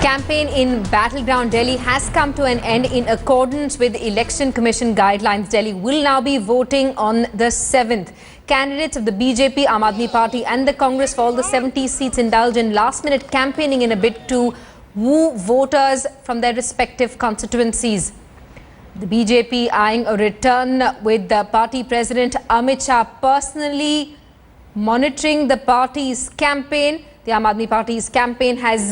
Campaign in battleground Delhi has come to an end in accordance with Election Commission guidelines. Delhi will now be voting on the 7th. Candidates of the BJP, Aam Aadmi Party and the Congress for all the 70 seats indulge in last-minute campaigning in a bid to woo voters from their respective constituencies. The BJP eyeing a return with the party president Amit Shah personally monitoring the party's campaign. The Aam Aadmi Party's campaign has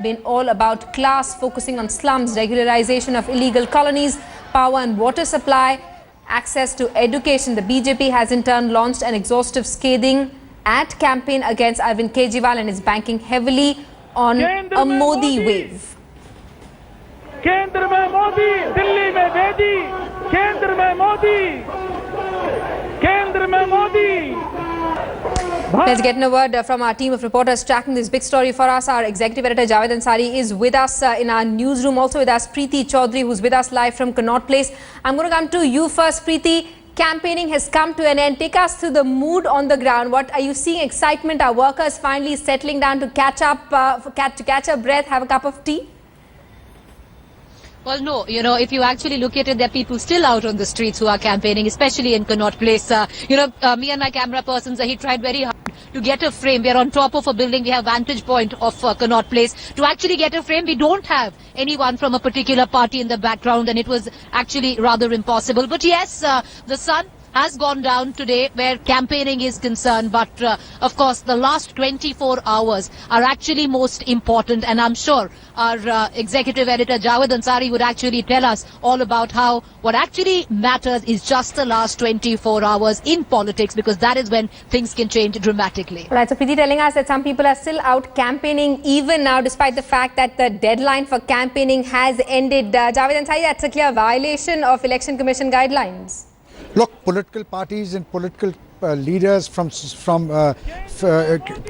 been all about class, focusing on slums, regularization of illegal colonies, power and water supply, access to education. The BJP has in turn launched an exhaustive scathing ad campaign against Arvind Kejriwal and is banking heavily on a Modi wave. केंद्र में मोदी, दिल्ली में बेदी, केंद्र में मोदी, केंद्र में Modi. Let's get a word from our team of reporters tracking this big story for us. Our executive editor Javed Ansari is with us in our newsroom. Also with us Preeti Chaudhary, who's with us live from Connaught Place. I'm going to come to you first, Preeti. Campaigning has come to an end. Take us through the mood on the ground. What are you seeing? Excitement? Are workers finally settling down to catch up, catch a breath, have a cup of tea? Well, no, if you actually look at it, there are people still out on the streets who are campaigning, especially in Connaught Place. Me and my camera person, he tried very hard to get a frame. We are on top of a building. We have vantage point of Connaught Place. To actually get a frame, we don't have anyone from a particular party in the background, and it was actually rather impossible. But yes, the sun has gone down today where campaigning is concerned, but of course the last 24 hours are actually most important, and I'm sure our executive editor Javed Ansari would actually tell us all about how what actually matters is just the last 24 hours in politics, because that is when things can change dramatically. Right, so Preeti telling us that some people are still out campaigning even now, despite the fact that the deadline for campaigning has ended. Javed Ansari, that's a clear violation of Election Commission guidelines. Look, political parties and political leaders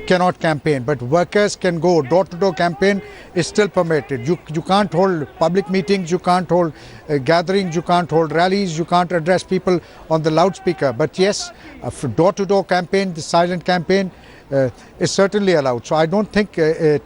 cannot campaign, but workers can go. Door-to-door campaign is still permitted. You can't hold public meetings, you can't hold gatherings, you can't hold rallies, you can't address people on the loudspeaker. But yes, door-to-door campaign, the silent campaign is certainly allowed. So I don't think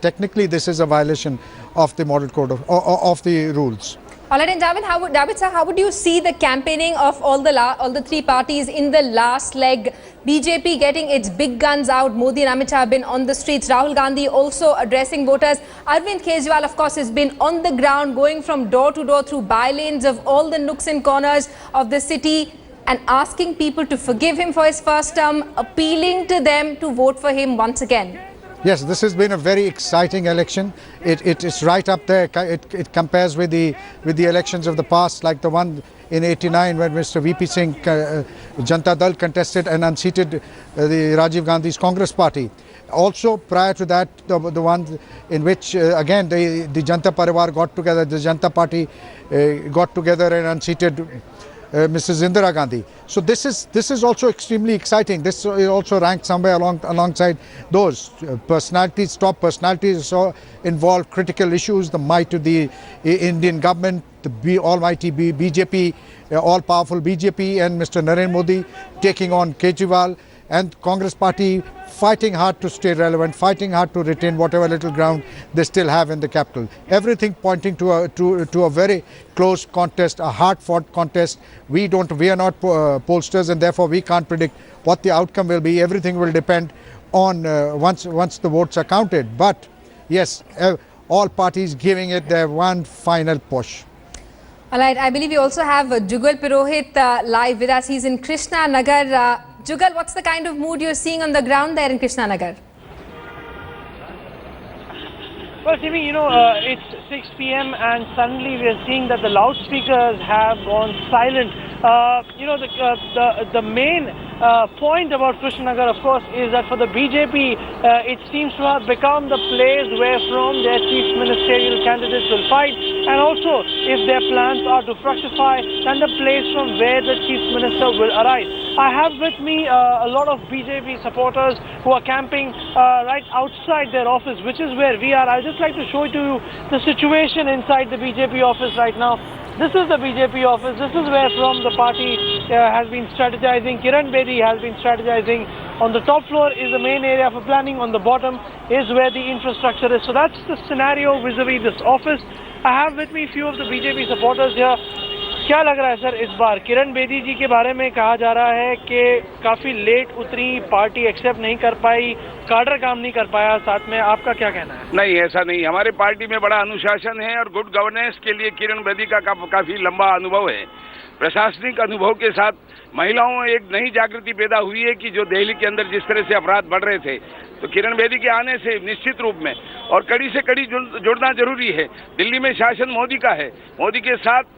technically this is a violation of the model code of the rules. All right, and Javed, how would you see the campaigning of all the three parties in the last leg? BJP getting its big guns out. Modi and Amit Shah have been on the streets. Rahul Gandhi also addressing voters. Arvind Kejriwal, of course, has been on the ground, going from door to door through by-lanes of all the nooks and corners of the city and asking people to forgive him for his first term, appealing to them to vote for him once again. Yes, this has been a very exciting election. It is right up there. It compares with the elections of the past, like the one in '89 when Mr. VP Singh, Janata Dal contested and unseated the Rajiv Gandhi's Congress party. Also, prior to that, the one in which again the Janata Parivar got together, the Janata Party got together and unseated Mrs. Indira Gandhi. So this is also extremely exciting. This also ranked somewhere alongside those personalities. Top personalities so involve critical issues, the might of the Indian government, the almighty BJP, all-powerful BJP, and Mr. Narendra Modi taking on Kejriwal, and Congress party fighting hard to stay relevant, fighting hard to retain whatever little ground they still have in the capital. Everything pointing to a very close contest, a hard-fought contest. We are not pollsters, and therefore we can't predict what the outcome will be. Everything will depend on once the votes are counted. But yes, all parties giving it their one final push. All right, I believe you also have Jugal Purohit live with us. He's in Krishna Nagar. Jugal, what's the kind of mood you're seeing on the ground there in Krishna Nagar? Well, Simi, it's 6 p.m. and suddenly we are seeing that the loudspeakers have gone silent. The main point about Krishnanagar, of course, is that for the BJP, it seems to have become the place where from their chief ministerial candidates will fight, and also if their plans are to fructify, then the place from where the chief minister will arise. I have with me a lot of BJP supporters who are camping right outside their office, which is where we are. I'd just like to show you the situation inside the BJP office right now. This is the BJP office. This is where from the party has been strategizing. Kiran Bedi has been strategizing On the top floor is the main area for planning. On the bottom is where the infrastructure is. So that's the scenario vis-a-vis this office. I have with me few of the BJP supporters here. क्या लग रहा है sir इस बार किरण बेदी जी के बारे में कहा जा रहा है कि काफी लेट उतरी, पार्टी एक्सेप्ट नहीं कर पाई, कार्डर काम नहीं कर पाया, साथ में आपका क्या कहना है? नहीं, ऐसा नहीं। हमारे पार्टी में बड़ा अनुशासन है और गुड गवर्नेंस के लिए किरण बेदी का काफी लंबा अनुभव है। प्रशासनिक अनुभव के साथ महिलाओं में एक नई जागृति पैदा हुई है कि जो दिल्ली के अंदर जिस तरह से अपराध बढ़ रहे थे, तो किरण बेदी के आने से निश्चित रूप में और कड़ी से कड़ी जुड़ना जरूरी है। दिल्ली में शासन मोदी का है, मोदी के साथ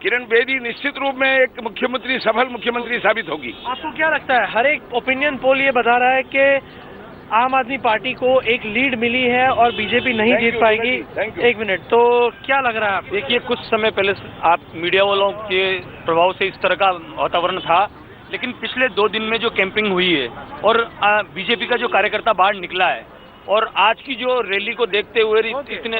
किरण बेदी निश्चित रूप में एक मुख्यमंत्री, सफल मुख्यमंत्री साबित होगी। आपको क्या लगता है? हर एक ओपिनियन पोल ये बता रहा है कि आम आदमी पार्टी को एक लीड मिली है और बीजेपी नहीं जीत पाएगी। एक मिनट, तो क्या लग रहा है आपको? देखिए, कुछ समय पहले आप मीडिया वालों के प्रभाव से इस तरह का वातावरण था, लेकिन पिछले 2 दिन में जो कैंपिंग हुई है और बीजेपी का जो कार्यकर्ता बाहर निकला है और आज की जो रैली को देखते हुए इतने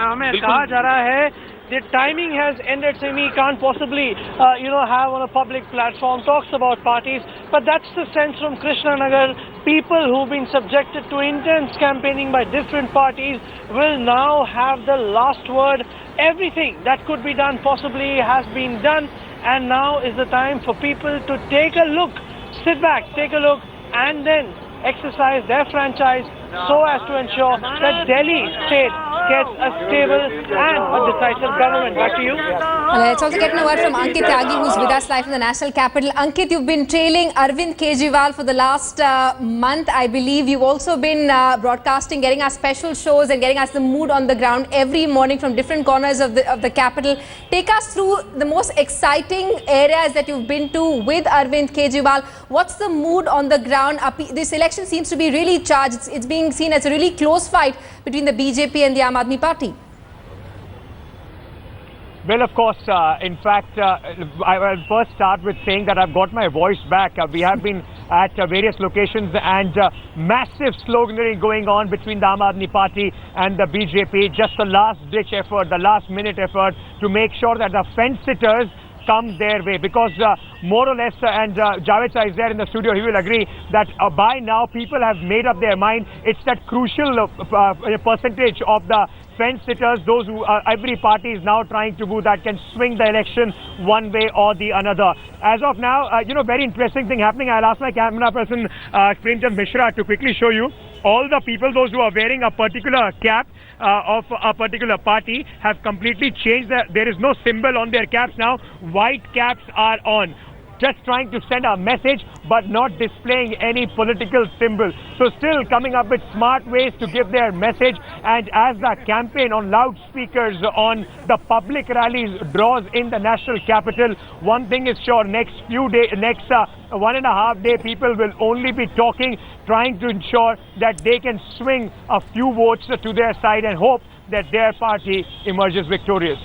हमें कहा जा रहा है the timing has ended, so he can't possibly have on a public platform talks about parties, but that's the sense from Krishnanagar. People who've been subjected to intense campaigning by different parties will now have the last word. Everything that could be done possibly has been done, and now is the time for people to take a look, sit back, take a look, and then exercise their franchise so as to ensure that Delhi state gets a stable and a decisive government. Back to you. Let's also get a word from Ankit Tyagi, who's with us live from the national capital. Ankit, you've been trailing Arvind Kejriwal for the last month, I believe. You've also been broadcasting, getting us special shows and getting us the mood on the ground every morning from different corners of the capital. Take us through the most exciting areas that you've been to with Arvind Kejriwal. What's the mood on the ground? This election seems to be really charged. It's being seen as a really close fight between the BJP and the Aam Aadmi Party. Well, of course, in fact, I will first start with saying that I've got my voice back. We have been at various locations and massive sloganeering going on between the Aam Aadmi Party and the BJP. Just the last-ditch effort, the last-minute effort to make sure that the fence-sitters come their way, because more or less, and Javed is there in the studio, he will agree that by now people have made up their mind. It's that crucial percentage of the fence sitters, those who every party is now trying to do that can swing the election one way or the another. As of now, very interesting thing happening. I'll ask my camera person Premchand Mishra to quickly show you. All the people, those who are wearing a particular cap of a particular party, have completely changed. There is no symbol on their caps now. White caps are on. Just trying to send a message, but not displaying any political symbol. So still coming up with smart ways to give their message. And as the campaign on loudspeakers on the public rallies draws in the national capital, one thing is sure: next 1.5 day, people will only be talking, trying to ensure that they can swing a few votes to their side and hope that their party emerges victorious.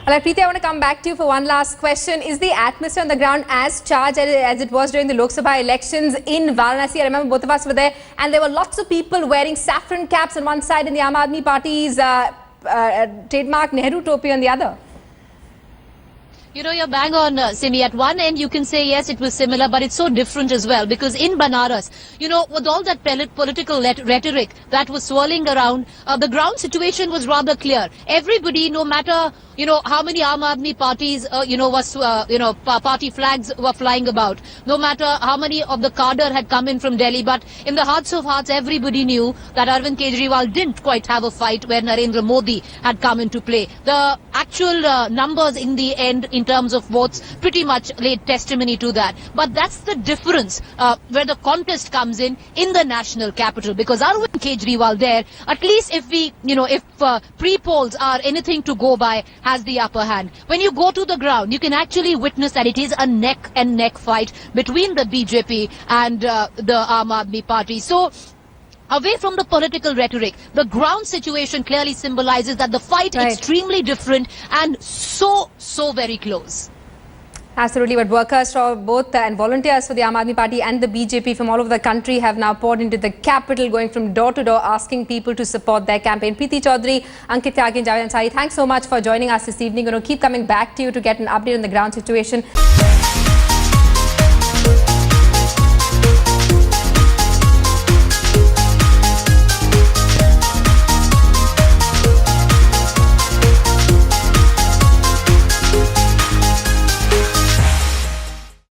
All right, Preeti, I want to come back to you for one last question. Is the atmosphere on the ground as charged as it was during the Lok Sabha elections in Varanasi? I remember both of us were there, and there were lots of people wearing saffron caps on one side and the Aam Aadmi Party's trademark Nehru topi on the other. You're bang on, Simi. At one end, you can say, yes, it was similar, but it's so different as well. Because in Banaras, with all that political rhetoric that was swirling around, the ground situation was rather clear. Everybody, no matter, how many Aam Aadmi parties, party flags were flying about, no matter how many of the cadre had come in from Delhi, but in the hearts of hearts, everybody knew that Arvind Kejriwal didn't quite have a fight where Narendra Modi had come into play. The actual numbers in the end, in terms of votes, pretty much laid testimony to that. But that's the difference where the contest comes in the national capital, because Arvind Kejriwal there, at least if we, if pre-polls are anything to go by, has the upper hand. When you go to the ground, you can actually witness that it is a neck and neck fight between the BJP and the Aam Aadmi Party. So, away from the political rhetoric, the ground situation clearly symbolizes that the fight is extremely different and so very close. Absolutely, but workers for both and volunteers for the Aam Aadmi Party and the BJP from all over the country have now poured into the capital, going from door to door, asking people to support their campaign. Preeti Chaudhary, Ankit Tyagi and Javed Ansari, thanks so much for joining us this evening. We're going to keep coming back to you to get an update on the ground situation.